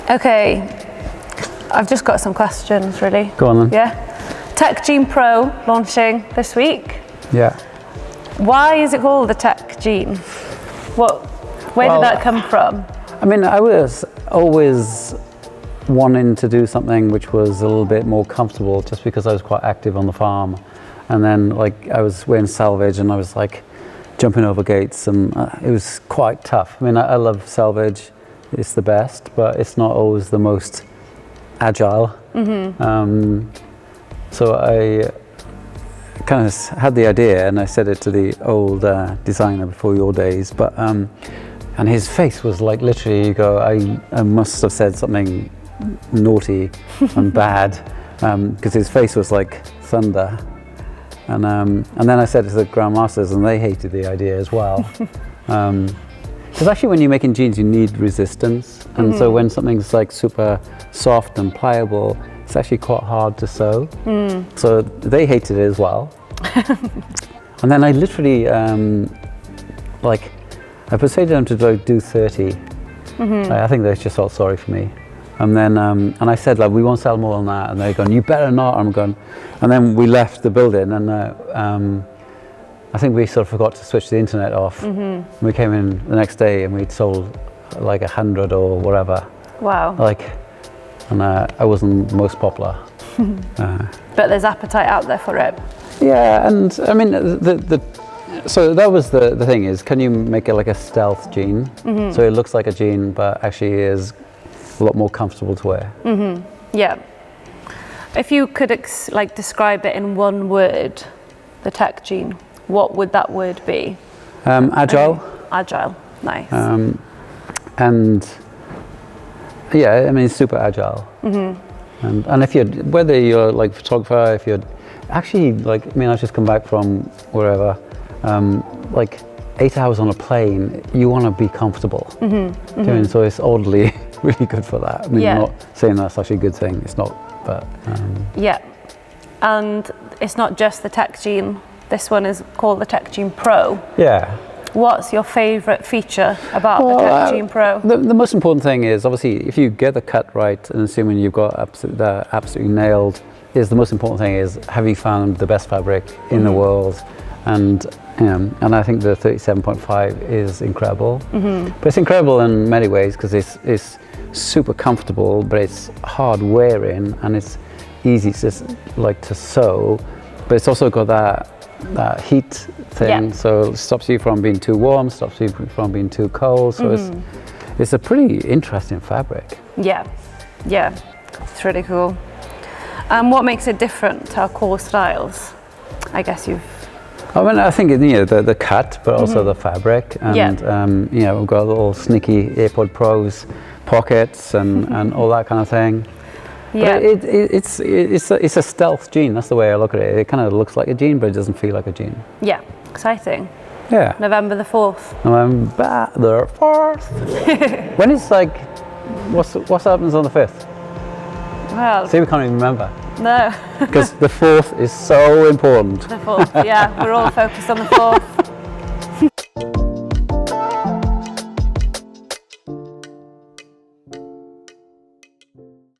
Okay, I've just got some questions really. Go on then. Yeah. Tech Jean Pro launching this week. Yeah. Why is it called the Tech Jean? Where did that come from? I mean, I was always wanting to do something which was a little bit more comfortable, just because I was quite active on the farm. And then like I was wearing selvage and I was like jumping over gates, and it was quite tough. I mean, I love selvage. It's the best, but it's not always the most agile. So I kind of had the idea, and I said it to the old designer before your days, but and his face was like literally, you go, I must have said something naughty and bad, because his face was like thunder. And then I said it to the Grandmasters, and they hated the idea as well. Because actually when you're making jeans, you need resistance. And so when something's like super soft and pliable, it's actually quite hard to sew. So they hated it as well. And then I literally, I persuaded them to do 30. I think they just felt sorry for me. And then, and I said, like, we won't sell more than that. And they're going, you better not. I'm going. And then we left the building, and I think we sort of forgot to switch the internet off. We came in the next day and we'd sold like 100 or whatever. Wow. And I wasn't the most popular. But there's appetite out there for it. Yeah, and I mean, so that was the thing is, can you make it like a stealth jean? So it looks like a jean, but actually is a lot more comfortable to wear. Yeah. If you could describe it in one word, the Tech Jean, what would that word be? Agile. Agile, nice. And yeah, I mean, it's super agile. And if you're, whether you're like a photographer, if you're actually like, I mean, I've just come back from wherever, like 8 hours on a plane, you want to be comfortable. So it's oddly really good for that. I mean, I'm not saying that's actually a good thing, it's not, but. Yeah, and it's not just the Tech Jean, this one is called the Tech Jean Pro. Yeah. What's your favourite feature about the Tech Jean Pro? The most important thing is, obviously, if you get the cut right, and assuming you've got absolutely nailed, is the most important thing is, have you found the best fabric in the world? And I think the 37.5 is incredible. But it's incredible in many ways, because it's super comfortable, but it's hard wearing and it's easy to sew. But it's also got that heat thing, so it stops you from being too warm, stops you from being too cold. So it's a pretty interesting fabric. Yeah, it's really cool. What makes it different to our core styles? I guess I mean, I think the cut, but also the fabric, and we've got little sneaky AirPod Pros pockets and all that kind of thing. Yeah, but it's a stealth jean. That's the way I look at it. It kind of looks like a jean, but it doesn't feel like a jean. Yeah, exciting. Yeah. November the 4th. November the 4th. When is what happens on the 5th? Well, see, we can't even remember. No. Because the 4th is so important. The 4th, yeah. We're all focused on the 4th.